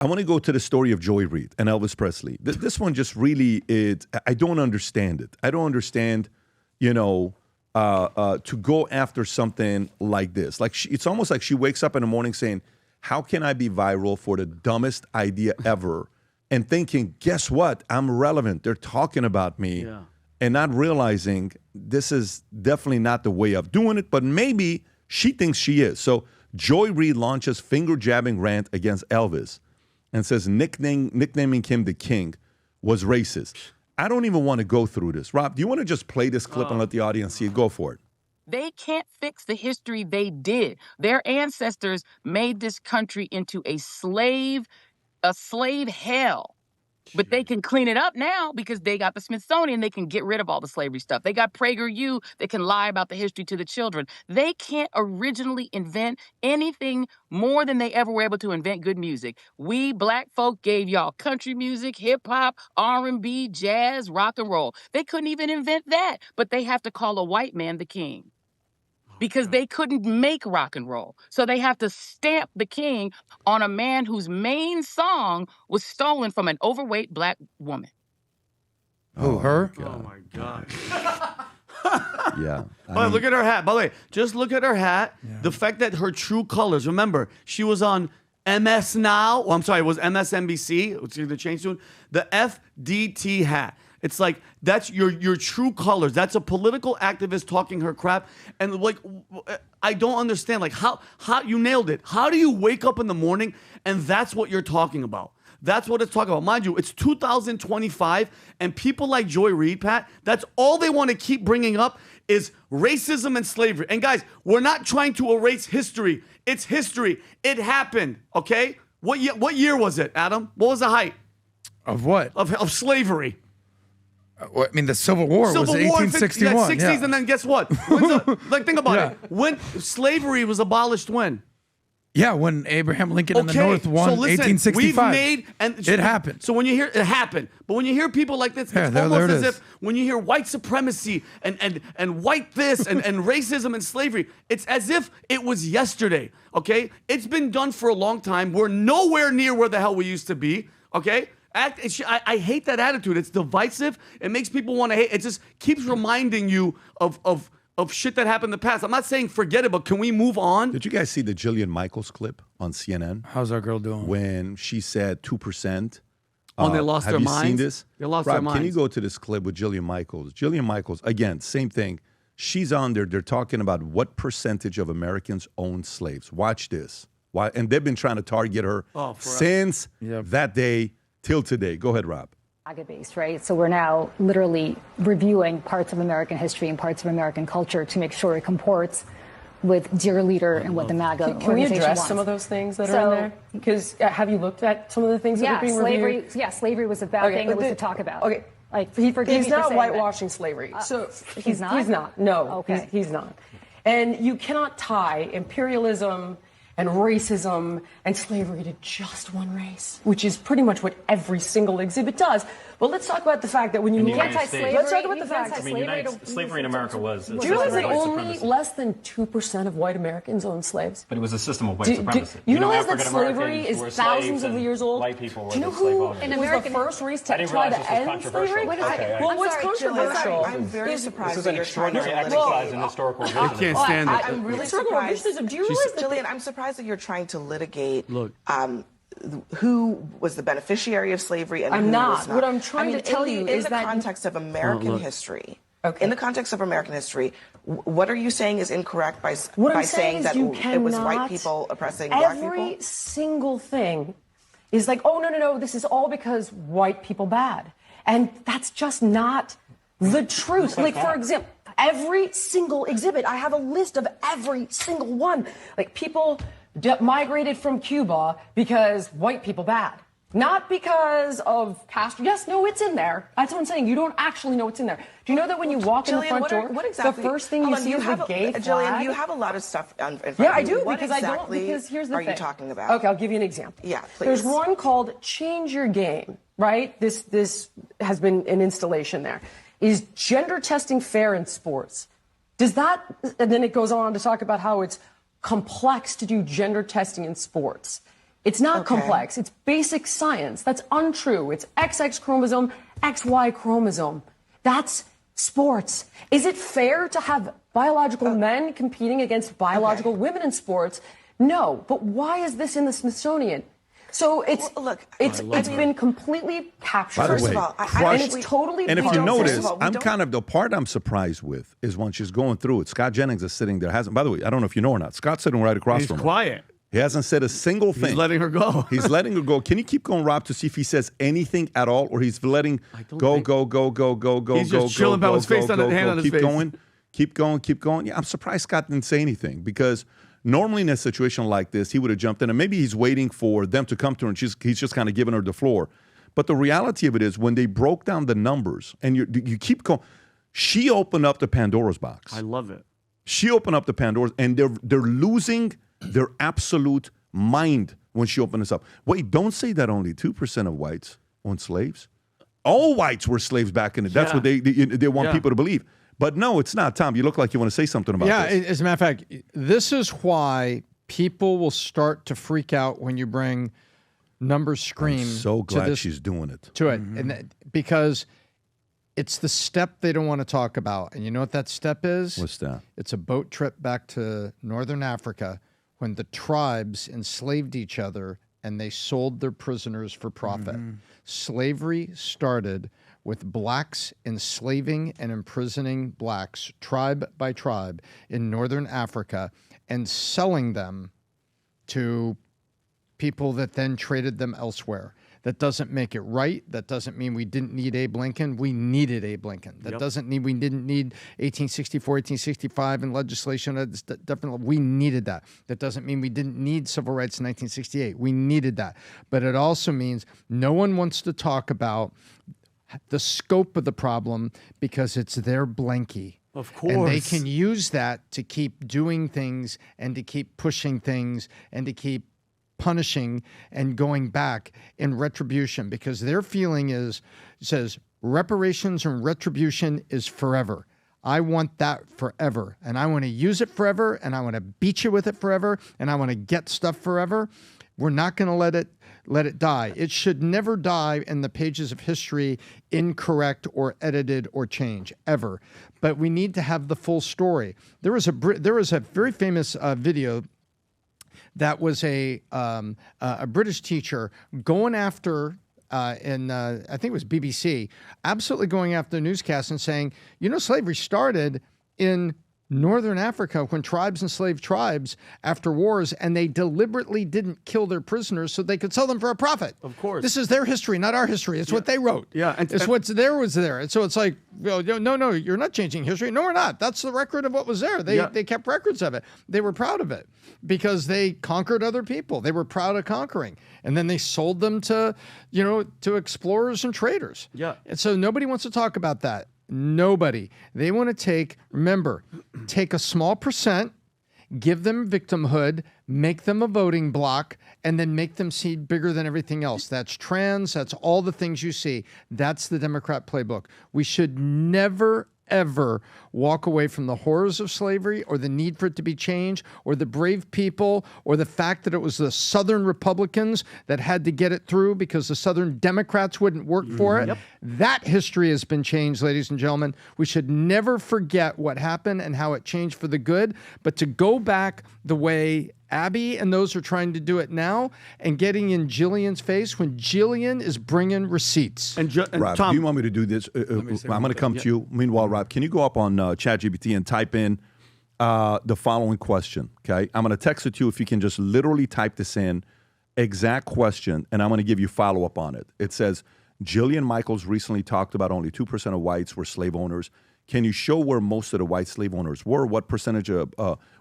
I want to go to the story of Joy Reid and Elvis Presley. This one just really, I don't understand it. I don't understand, to go after something like this. Like it's almost like she wakes up in the morning saying, how can I be viral for the dumbest idea ever? And thinking, guess what? I'm relevant. They're talking about me. Yeah. And not realizing this is definitely not the way of doing it, but maybe she thinks she is. So Joy Reid launches finger-jabbing rant against Elvis and says nicknaming him the king was racist. I don't even want to go through this. Rob, do you want to just play this clip and let the audience see it? Go for it. They can't fix the history they did. Their ancestors made this country into a slave hell. But they can clean it up now because they got the Smithsonian. They can get rid of all the slavery stuff. They got PragerU. They can lie about the history to the children. They can't originally invent anything more than they ever were able to invent good music. We black folk gave y'all country music, hip hop, R&B, jazz, rock and roll. They couldn't even invent that, but they have to call a white man the king. Because they couldn't make rock and roll. So they have to stamp the king on a man whose main song was stolen from an overweight black woman. Oh, her? Oh, my God. Yeah. Look at her hat. By the way, just look at her hat. Yeah. The fact that her true colors, remember, she was on MS Now. Oh, I'm sorry, it was MSNBC. It's either changed soon. The FDT hat. It's like, that's your true colors. That's a political activist talking her crap. And like, I don't understand. Like, how you nailed it. How do you wake up in the morning and that's what you're talking about? That's what it's talking about. Mind you, it's 2025 and people like Joy Reid, Pat, that's all they want to keep bringing up is racism and slavery. And guys, we're not trying to erase history. It's history. It happened, okay? What year was it, Adam? What was the height? Of what? Of slavery. I mean, the Civil War was 1861. Yeah, 60s, and then guess what? Think about it. When slavery was abolished, when? Yeah, when Abraham Lincoln and the North won, so listen, 1865. It happened. So when you hear it happened, but when you hear people like this, it's almost as if when you hear white supremacy and white this and racism and slavery, it's as if it was yesterday. Okay, it's been done for a long time. We're nowhere near where the hell we used to be. Okay. I hate that attitude. It's divisive. It makes people want to hate. It just keeps reminding you of shit that happened in the past. I'm not saying forget it, but can we move on? Did you guys see the Jillian Michaels clip on CNN? How's our girl doing? When she said 2%. They lost their minds? Have you seen this? They lost Rob, their minds. Can you go to this clip with Jillian Michaels? Jillian Michaels, again, same thing. She's on there. They're talking about what percentage of Americans own slaves. Watch this. Why? And they've been trying to target her since that day till today. Go ahead, Rob. Based, right? So we're now literally reviewing parts of American history and parts of American culture to make sure it comports with dear leader and what the MAGA Can we address wants. some of those things that are in there? Because have you looked at some of the things that are being reviewed? Slavery was a bad thing. It was to talk about. Okay. Like, he forgives He's not whitewashing slavery. So he's not? He's not. No. Okay. He's not. And you cannot tie imperialism and racism and slavery to just one race, which is pretty much what every single exhibit does. But let's talk about the fact that when you can't tie slavery. Let's talk about the fact. Slavery in America was. Do you realize that only less than 2% of white Americans own slaves? But it was a system of white supremacy. You realize that slavery is thousands of years old? White people were Do you know who was the first race to try to end slavery? Well, what's controversial? I'm very surprised. This is an extraordinary exercise in historical revision. I can't stand it. I'm really surprised. Do you realize that? Jillian, I'm surprised that you're trying to litigate who was the beneficiary of slavery and who was not. What I'm trying to tell you is that in the context of American history, in the context of American history, what are you saying is incorrect by saying that it was white people oppressing black people? Every single thing is like, oh, no, this is all because white people bad. And that's just not the truth. Like, for example, every single exhibit, I have a list of every single one. Like, people migrated from Cuba because white people bad. Not because of Castro. Yes, no, it's in there. That's what I'm saying. You don't actually know what's in there. Do you know that when you walk in the front door, the first thing you see is the gay flag? Jillian, you have a lot of stuff in front of you. Yeah, I do, What because I don't, exactly because here's the thing. are you talking about? Okay, I'll give you an example. Yeah, please. There's one called Change Your Game, right? This has been an installation there. Is gender testing fair in sports? Does that, and then it goes on to talk about how it's complex to do gender testing in sports. It's not complex. It's basic science. That's untrue. It's XX chromosome, XY chromosome. That's sports. Is it fair to have biological men competing against biological women in sports? No. But why is this in the Smithsonian? So it's it's been completely captured. By the way, and it's totally. And if you notice, I'm kind of the part I'm surprised with is when she's going through it. Scott Jennings is sitting there. By the way, I don't know if you know or not. Scott's sitting right across from her. He's quiet. He hasn't said a single thing. He's letting her go. He's letting her go. Can you keep going, Rob, to see if he says anything at all, or he's letting go. He's just chilling about his face on his hand on his face. Keep going. Yeah, I'm surprised Scott didn't say anything because normally in a situation like this, he would have jumped in, and maybe he's waiting for them to come to her, and he's just kind of giving her the floor. But the reality of it is, when they broke down the numbers, and you keep going, she opened up the Pandora's box. I love it. She opened up the Pandora's, and they're losing their absolute mind when she opened this up. Wait, don't say that only 2% of whites owned slaves. All whites were slaves back in the day. That's what they want people to believe. But no, it's not. Tom, you look like you want to say something about this. Yeah, as a matter of fact, this is why people will start to freak out when you bring numbers scream. I'm so glad she's doing it. To it, and because it's the step they don't want to talk about. And you know what that step is? What's that? It's a boat trip back to northern Africa when the tribes enslaved each other and they sold their prisoners for profit. Slavery started with blacks enslaving and imprisoning blacks, tribe by tribe, in northern Africa and selling them to people that then traded them elsewhere. That doesn't make it right. That doesn't mean we didn't need Abe Lincoln. We needed Abe Lincoln. That doesn't mean we didn't need 1864, 1865 and legislation. Definitely, we needed that. That doesn't mean we didn't need civil rights in 1968. We needed that. But it also means no one wants to talk about the scope of the problem because it's their blankie. Of course. And they can use that to keep doing things and to keep pushing things and to keep punishing and going back in retribution, because their feeling says reparations and retribution is forever. I want that forever, and I want to use it forever, and I want to beat you with it forever, and I want to get stuff forever. We're not going to let it die. It should never die in the pages of history, incorrect or edited or changed, ever. But we need to have the full story. There was a very famous video that was a British teacher going after, I think it was BBC, absolutely going after the newscast and saying, slavery started in northern Africa when tribes enslaved tribes after wars, and they deliberately didn't kill their prisoners so they could sell them for a profit. Of course. This is their history, not our history. It's what they wrote. Yeah. It's what's there was there. And so it's like, no, you're not changing history. No, we're not. That's the record of what was there. They kept records of it. They were proud of it because they conquered other people. They were proud of conquering. And then they sold them to explorers and traders. Yeah. And so nobody wants to talk about that. Nobody. They want to take a small percent, give them victimhood, make them a voting bloc, and then make them see bigger than everything else. That's trans. That's all the things you see. That's the Democrat playbook. We should never, ever walk away from the horrors of slavery or the need for it to be changed or the brave people or the fact that it was the Southern Republicans that had to get it through because the Southern Democrats wouldn't work for it. Yep. That history has been changed, ladies and gentlemen. We should never forget what happened and how it changed for the good, but to go back the way Abby and those are trying to do it now and getting in Jillian's face when Jillian is bringing receipts. And Rob, Tom, do you want me to do this? I'm going to come to you. Meanwhile, Rob, can you go up on ChatGPT and type in the following question, okay? I'm going to text it to you if you can just literally type this in, exact question, and I'm going to give you follow-up on it. It says, Jillian Michaels recently talked about only 2% of whites were slave owners. Can you show where most of the white slave owners were? What percentage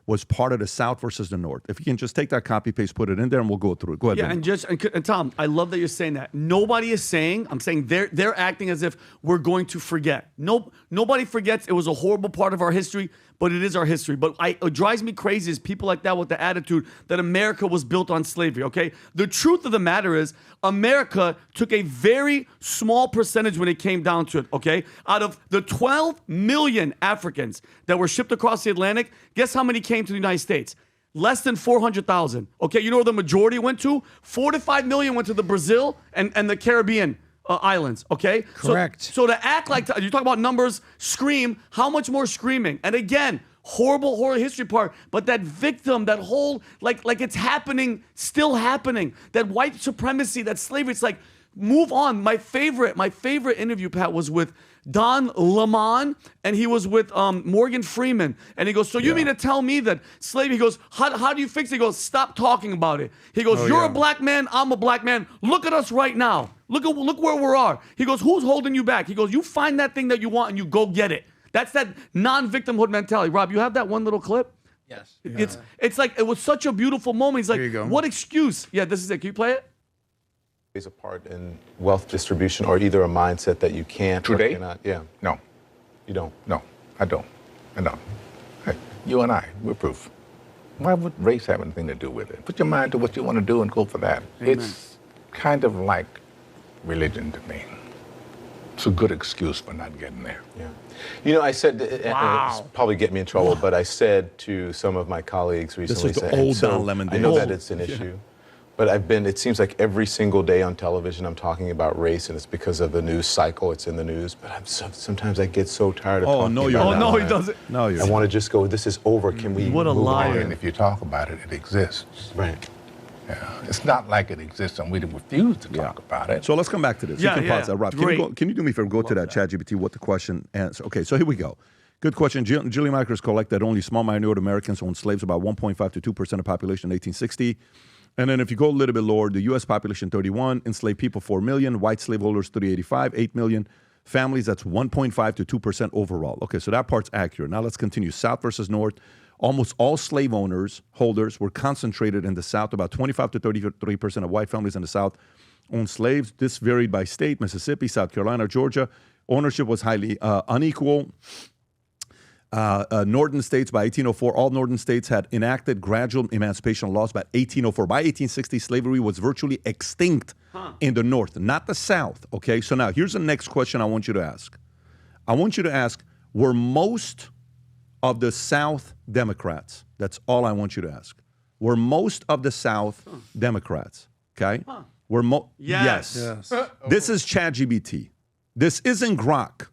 was part of the South versus the North? If you can just take that copy, paste, put it in there, and we'll go through it. Go ahead. Yeah, and Tom, I love that you're saying that. Nobody is saying, I'm saying they're acting as if we're going to forget. Nobody forgets it was a horrible part of our history, but it is our history. But it drives me crazy is people like that with the attitude that America was built on slavery, okay? The truth of the matter is America took a very small percentage when it came down to it, okay? Out of the 12 million Africans that were shipped across the Atlantic, guess how many came to the United States? less than 400,000. Okay, you know where the majority went to? 4 to 5 million went to the Brazil and the Caribbean islands. Okay, correct. So to act like you talk about numbers, scream. How much more screaming? And again, horrible history part. But that victim, that whole like it's happening, still happening. That white supremacy, that slavery. It's like move on. My favorite interview, Pat, was with Don Lemon, and he was with Morgan Freeman. And he goes, so you mean to tell me that slavery, he goes, how do you fix it? He goes, stop talking about it. He goes, you're a black man, I'm a black man. Look at us right now. Look where we are. He goes, who's holding you back? He goes, you find that thing that you want and you go get it. That's that non-victimhood mentality. Rob, you have that one little clip? Yes. It's like, it was such a beautiful moment. He's like, Here you go. what excuse? Yeah, this is it. Can you play it? Plays a part in wealth distribution, or either a mindset that you can't Today? or cannot. Yeah. No, You don't. no, I don't. I don't. Hey, you and I, we're proof. Why would race have anything to do with it? Put your mind to what you want to do and go for that. It's kind of like religion to me. It's a good excuse for not getting there. Yeah. You know, I said, and it's probably get me in trouble, but I said to some of my colleagues recently, was the saying, old so Don Lemon I know days. that it's an issue, but it seems like every single day on television I'm talking about race, and it's because of the news cycle, it's in the news, but sometimes I get so tired of talking about it. Oh, no, he doesn't. No, you're I want to just go, this is over, can we What a move liar. on? And if you talk about it, it exists. Right. Yeah. It's not like it exists and we refuse to talk about it. So let's come back to this. Yeah, you can pause that. Rob, Great. can you do me a favor? Go to that ChatGPT, what the question answer. Okay, so here we go. Good question. Jillian Michaels collected only small minority Americans owned slaves, about 1.5 to 2% of the population in 1860. And then if you go a little bit lower, the U.S. population 31, enslaved people 4 million, white slaveholders 385, 8 million. Families, that's 1.5 to 2% overall. Okay, so that part's accurate. Now let's continue. South versus North. Almost all slave holders were concentrated in the South. About 25 to 33% of white families in the South owned slaves. This varied by state: Mississippi, South Carolina, Georgia. Ownership was highly unequal. Northern states, by 1804, all northern states had enacted gradual emancipation laws by 1804. By 1860, slavery was virtually extinct in the North, not the South. Okay, so now here's the next question I want you to ask. I want you to ask, were most of the South Democrats, that's all I want you to ask, were most of the South Democrats, okay? Were yes. This is ChatGPT. This isn't Grok,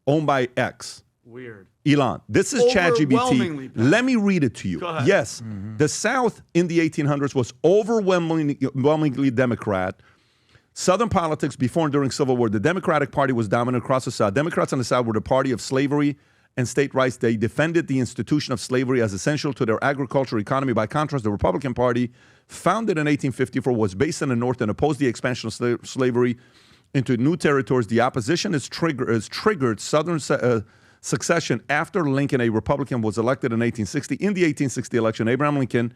owned by X. Weird. Elon, this is ChatGPT. Let me read it to you. Go ahead. Yes, the South in the 1800s was overwhelmingly Democrat. Southern politics before and during Civil War, the Democratic Party was dominant across the South. Democrats in the South were the party of slavery and state rights. They defended the institution of slavery as essential to their agricultural economy. By contrast, the Republican Party, founded in 1854, was based in the North and opposed the expansion of slavery into new territories. The opposition is triggered Southern succession after Lincoln, a Republican, was elected in 1860. In the 1860 election, Abraham Lincoln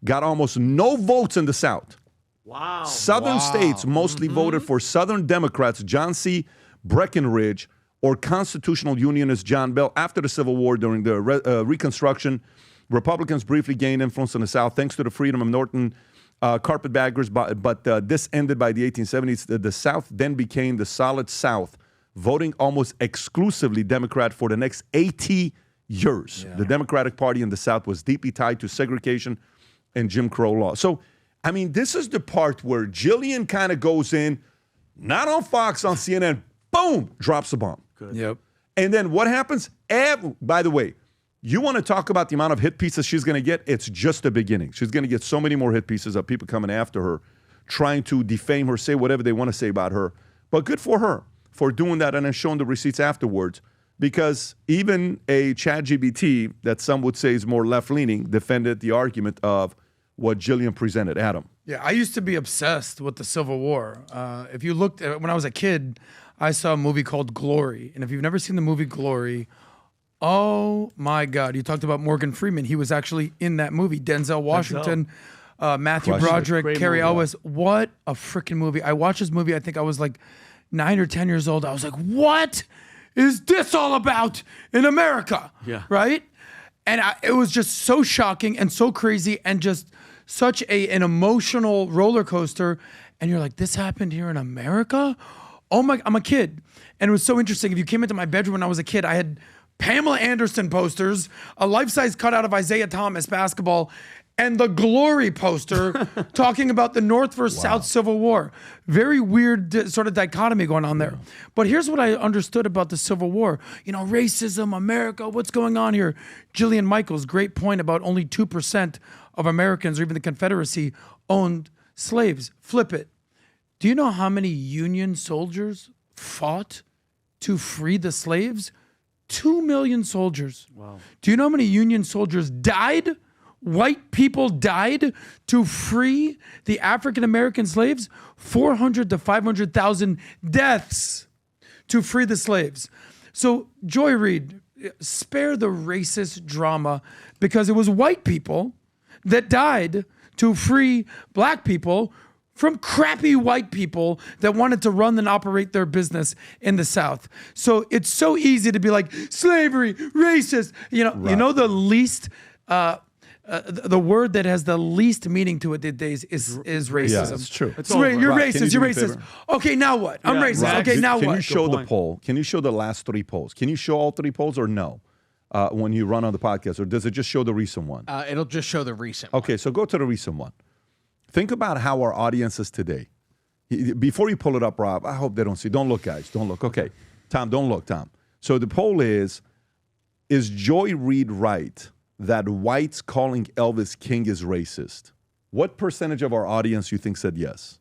got almost no votes in the South. Wow. Southern states mostly voted for Southern Democrats, John C. Breckinridge, or constitutional unionist John Bell. After the Civil War, during the Reconstruction, Republicans briefly gained influence in the South thanks to the freedom of Northern carpetbaggers, but this ended by the 1870s. The South then became the solid South, voting almost exclusively Democrat for the next 80 years. The Democratic Party in the South was deeply tied to segregation and Jim Crow law. So, I mean, this is the part where Jillian kind of goes in, not on Fox, on CNN, boom, drops the bomb. Good. Yep. And then what happens? By the way, you want to talk about the amount of hit pieces she's going to get? It's just the beginning. She's going to get so many more hit pieces of people coming after her, trying to defame her, say whatever they want to say about her. But good for her for doing that and then showing the receipts afterwards, because even a ChatGPT that some would say is more left-leaning defended the argument of what Jillian presented. Adam. Yeah, I used to be obsessed with the Civil War. If you looked at, when I was a kid, I saw a movie called Glory. And if you've never seen the movie Glory, oh my God, you talked about Morgan Freeman. He was actually in that movie. Denzel Washington, Matthew Broderick, Cary Elwes. What a freaking movie. I watched this movie, I think I was like 9 or 10 years old. I was like, what is this all about in America? Yeah. Right? And it was just so shocking and so crazy and just such an emotional roller coaster. And you're like, this happened here in America? Oh my, I'm a kid. And it was so interesting. If you came into my bedroom when I was a kid, I had Pamela Anderson posters, a life-size cutout of Isaiah Thomas basketball, and the Glory poster talking about the North versus South Civil War. Very weird sort of dichotomy going on there. But here's what I understood about the Civil War. You know, racism, America, what's going on here? Jillian Michaels, great point about only 2% of Americans or even the Confederacy owned slaves. Flip it. Do you know how many Union soldiers fought to free the slaves? 2 million soldiers. Wow. Do you know how many Union soldiers died? White people died to free the African-American slaves? 400 to 500,000 deaths to free the slaves. So, Joy Reid, spare the racist drama because it was white people that died to free black people from crappy white people that wanted to run and operate their business in the South. So it's so easy to be like, slavery, racist. You know the least, the word that has the least meaning to it these days is racism. Yeah, it's true. You're racist, you're racist. Okay, now what? I'm racist. Rob, okay, now can what? you show the poll? Can you show the last 3 polls? Can you show all 3 polls or no? When you run on the podcast, or does it just show the recent one? It'll just show the recent one. Okay, so go to the recent one. Think about how our audience is today. Before you pull it up, Rob, I hope they don't see. Don't look, guys. Don't look. Okay. Tom, don't look, Tom. So the poll is Joy Reid right that whites calling Elvis King is racist? What percentage of our audience you think said yes?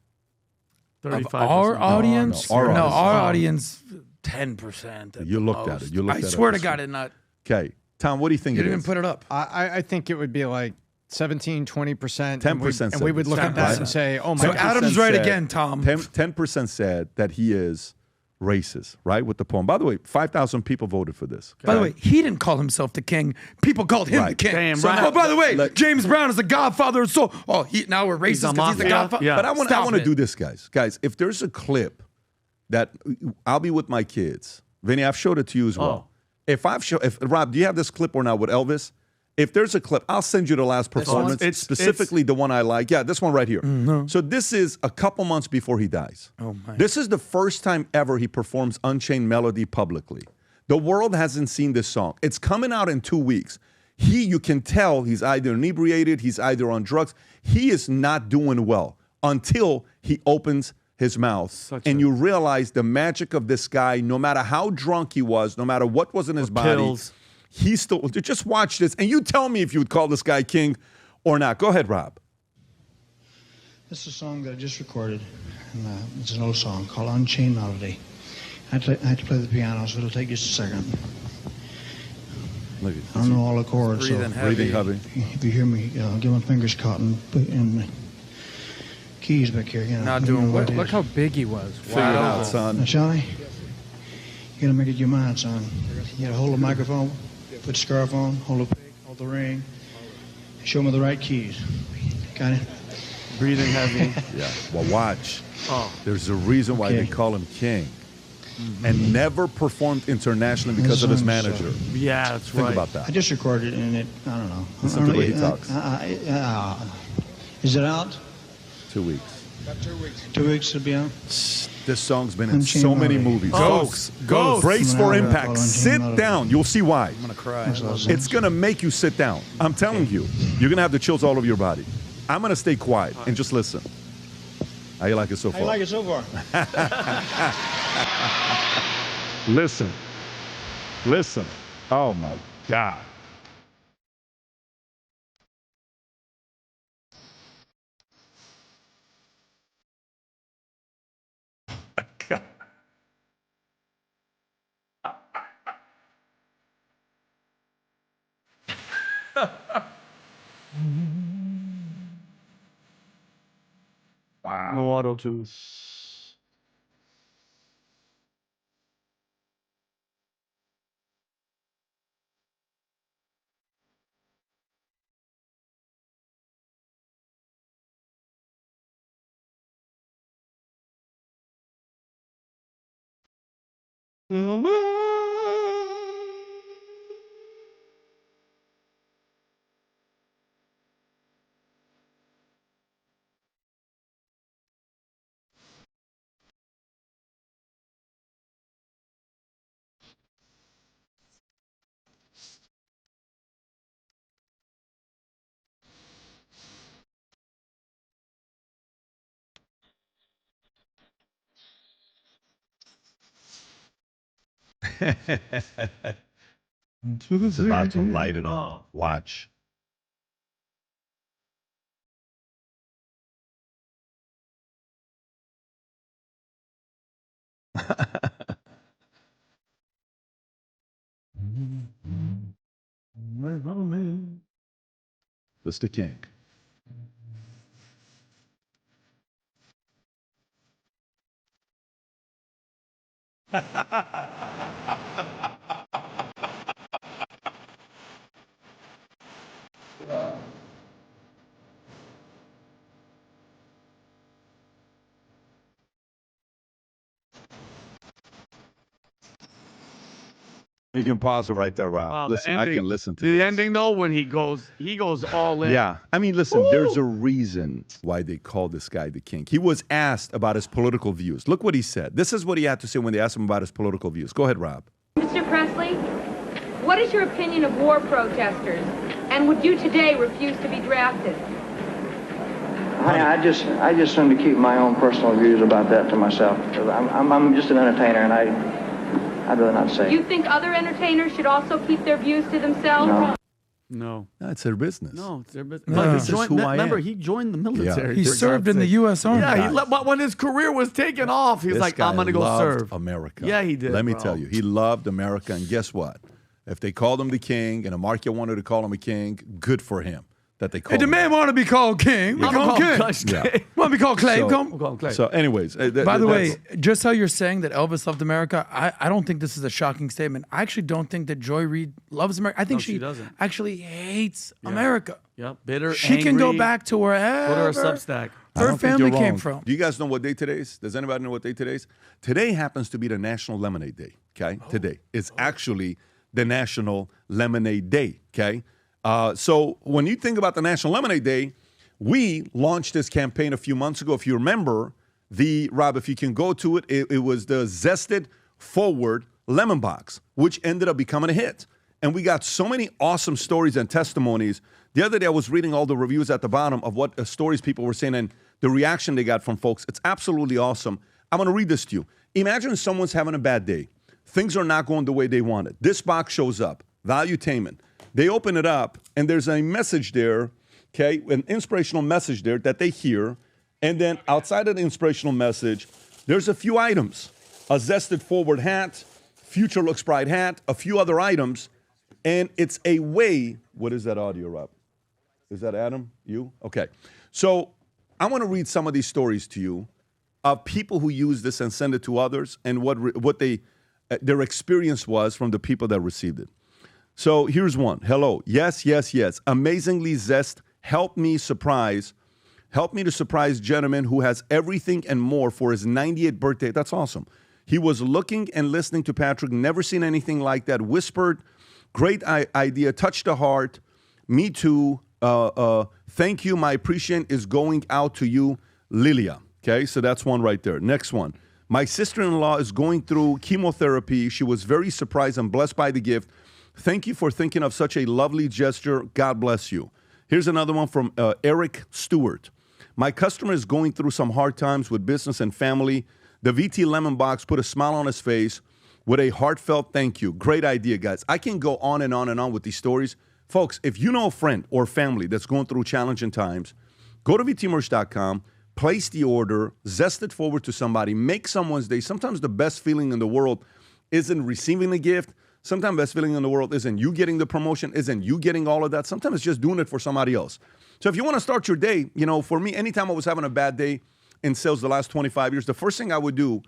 35%. Our audience? No, our audience, 10%. You looked at it. You looked I at it. swear to God, it not. Okay. Tom, what do you think You it didn't even is? put it up. I think it would be like 17, 20%. 10% and we would look at that right? and say, oh my So God. Adam's right again, Tom. 10% said that he is racist, right, with the poem. By the way, 5,000 people voted for this. By the way, he didn't call himself the king. People called him the king. Damn So, right. oh, by the way, James Brown is the godfather of soul. Oh, now we're racist because he's the mafia. godfather. Yeah. But I want to it. do this, guys. Guys, if there's a clip that I'll be with my kids, Vinny, I've showed it to you as well. If Rob, do you have this clip or not with Elvis? If there's a clip, I'll send you the last performance. It's specifically the one I like. Yeah, this one right here. So this is a couple months before he dies. Oh my. This is the first time ever he performs Unchained Melody publicly. The world hasn't seen this song. It's coming out in 2 weeks. You can tell he's either inebriated, he's either on drugs. He is not doing well until he opens his mouth. You realize the magic of this guy, no matter how drunk he was, no matter what was in his body. Pills. He still, just watch this, and you tell me if you would call this guy king or not. Go ahead, Rob. This is a song that I just recorded. And, it's an old song called Unchained Melody. I had to play the piano, so it'll take just a second. Look, I don't know all the chords, so breathing heavy. if you hear me, get my fingers caught in the keys back here. You know, Not doing what well. it Look is. how big he was. Figure it out, son. Now, Johnny, you gotta make it your mind, son. You gotta hold the microphone, put the scarf on, hold the ring, show me the right keys. Got it? Breathing heavy. Yeah. Well, watch. There's a reason why they call him king, and never performed internationally because of his manager. Yeah, that's Think right. about that. I just recorded it, and I don't know. Listen to the way he talks. Is it out? 2 weeks. 2 weeks to be out? This song's been in Unchained so many Melody. movies. Ghost. Folks, brace for Yeah, impact. Unchained Sit Melody. down. You'll see why. I'm going to cry. It's going to make you sit down. I'm telling you. You're going to have the chills all over your body. I'm going to stay quiet and just listen. How you like it so far? How you like it so far? Listen. Listen. Oh my God. Wow. No auto tune. It's about to light it on. Watch. Mr. King. You can pause it right there, Rob. Wow, Listen, I can listen to the this. ending though when he goes all in. Yeah. I mean, listen, there's a reason why they call this guy the king. He was asked about his political views. Look what he said. This is what he had to say when they asked him about his political views. Go ahead, Rob. Mr. Presley, what is your opinion of war protesters? And would you today refuse to be drafted? I just seem to keep my own personal views about that to myself. I'm just an entertainer, and I'd rather not say. You think other entertainers should also keep their views to themselves? No. No, it's their business. No, it's their business. No, But this is who I remember, am. he joined the military. He for served God's in the sake. U.S. Army. Yeah, but when his career was taken off, he's This like, guy I'm going to go loved serve. America. Yeah, he did. Let me bro. tell you, he loved America. And guess what? If they called him the king and a market wanted to call him a king, good for him that they Hey, called the him. man want to be called king. We call him king. Yeah. Want to be called Clay? So- Call him Clay. So, anyways, By the way, just how you're saying that Elvis loved America, I don't think this is a shocking statement. I actually don't think that Joy Reid loves America. I think No, she doesn't. actually hates America. Yep, bitter, She can go angry. back to wherever Go to her Substack. I her don't think family you're came wrong. from. Do you guys know what day today is? Does anybody know what day today is? Today happens to be the National Lemonade Day, okay? Today is actually the National Lemonade Day, okay? So when you think about the National Lemonade Day, we launched this campaign a few months ago. If you remember, Rob, if you can go to it, it was the Zested Forward Lemon Box, which ended up becoming a hit. And we got so many awesome stories and testimonies. The other day, I was reading all the reviews at the bottom of what stories people were saying and the reaction they got from folks. It's absolutely awesome. I'm going to read this to you. Imagine someone's having a bad day. Things are not going the way they wanted. This box shows up, Valuetainment. They open it up, and there's a message there, okay, an inspirational message there that they hear. And then outside of the inspirational message, there's a few items. A Zested Forward hat, Future Looks Bright hat, a few other items. And it's a way, what is that audio, Rob? Is that Adam? You? Okay. So I want to read some of these stories to you of people who use this and send it to others and what their experience was from the people that received it. So here's one. Hello. Yes, yes, yes. Amazingly zest. Help me to surprise gentleman who has everything and more for his 98th birthday. That's awesome. He was looking and listening to Patrick. Never seen anything like that. Whispered. Great idea. Touched the heart. Me too. Thank you. My appreciation is going out to you, Lilia. Okay, so that's one right there. Next one. My sister-in-law is going through chemotherapy. She was very surprised and blessed by the gift. Thank you for thinking of such a lovely gesture. God bless you. Here's another one from Eric Stewart. My customer is going through some hard times with business and family. The VT Lemon Box put a smile on his face with a heartfelt thank you. Great idea, guys. I can go on and on and on with these stories. Folks, if you know a friend or family that's going through challenging times, go to vtmerch.com, place the order, zest it forward to somebody, make someone's day. Sometimes the best feeling in the world isn't receiving a gift. Sometimes the best feeling in the world isn't you getting the promotion, isn't you getting all of that. Sometimes it's just doing it for somebody else. So if you want to start your day, for me, anytime I was having a bad day in sales the last 25 years, the first thing I would do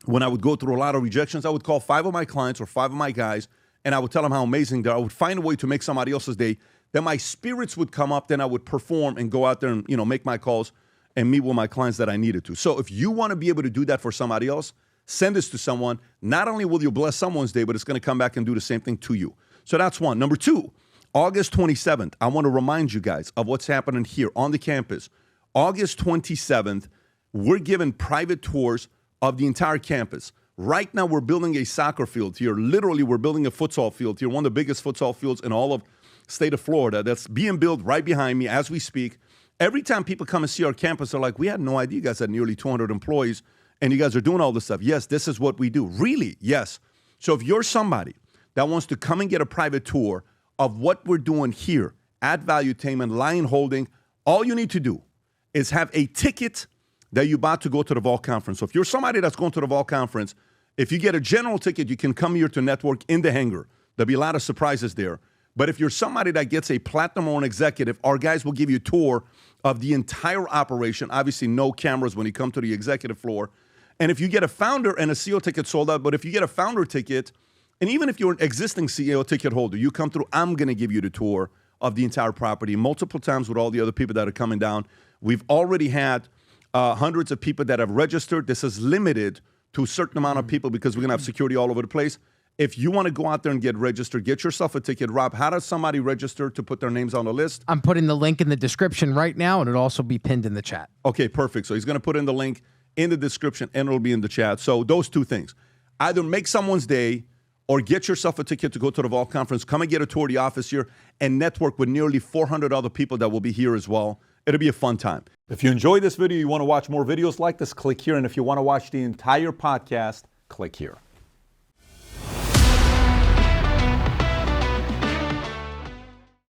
when I would go through a lot of rejections, I would call 5 of my clients or 5 of my guys, and I would tell them how amazing they are. I would find a way to make somebody else's day. Then my spirits would come up. Then I would perform and go out there and, make my calls and meet with my clients that I needed to. So if you want to be able to do that for somebody else, send this to someone. Not only will you bless someone's day, but it's going to come back and do the same thing to you. So that's one. Number 2, August 27th, I want to remind you guys of what's happening here on the campus. August 27th, we're giving private tours of the entire campus. Right now, we're building a soccer field here. Literally, we're building a futsal field here, one of the biggest futsal fields in all of state of Florida. That's being built right behind me as we speak. Every time people come and see our campus, they're like, we had no idea you guys had nearly 200 employees, and you guys are doing all this stuff. Yes, this is what we do. Really? Yes. So if you're somebody that wants to come and get a private tour of what we're doing here at Valuetainment, Lion Holding, all you need to do is have a ticket that you bought to go to the Vault Conference. So if you're somebody that's going to the Vault Conference, if you get a general ticket, you can come here to network in the hangar. There'll be a lot of surprises there. But if you're somebody that gets a platinum or an executive, our guys will give you a tour of the entire operation. Obviously, no cameras when you come to the executive floor. And if you get a founder and a CEO ticket sold out, but if you get a founder ticket, and even if you're an existing CEO ticket holder, you come through, I'm going to give you the tour of the entire property multiple times with all the other people that are coming down. We've already had hundreds of people that have registered. This is limited to a certain amount of people because we're going to have security all over the place. If you want to go out there and get registered, get yourself a ticket. Rob, how does somebody register to put their names on the list? I'm putting the link in the description right now, and it'll also be pinned in the chat. Okay, perfect. So he's going to put in the link in the description, and it'll be in the chat. So those two things. Either make someone's day or get yourself a ticket to go to the Vault Conference. Come and get a tour of the office here and network with nearly 400 other people that will be here as well. It'll be a fun time. If you enjoyed this video, you want to watch more videos like this, click here. And if you want to watch the entire podcast, click here.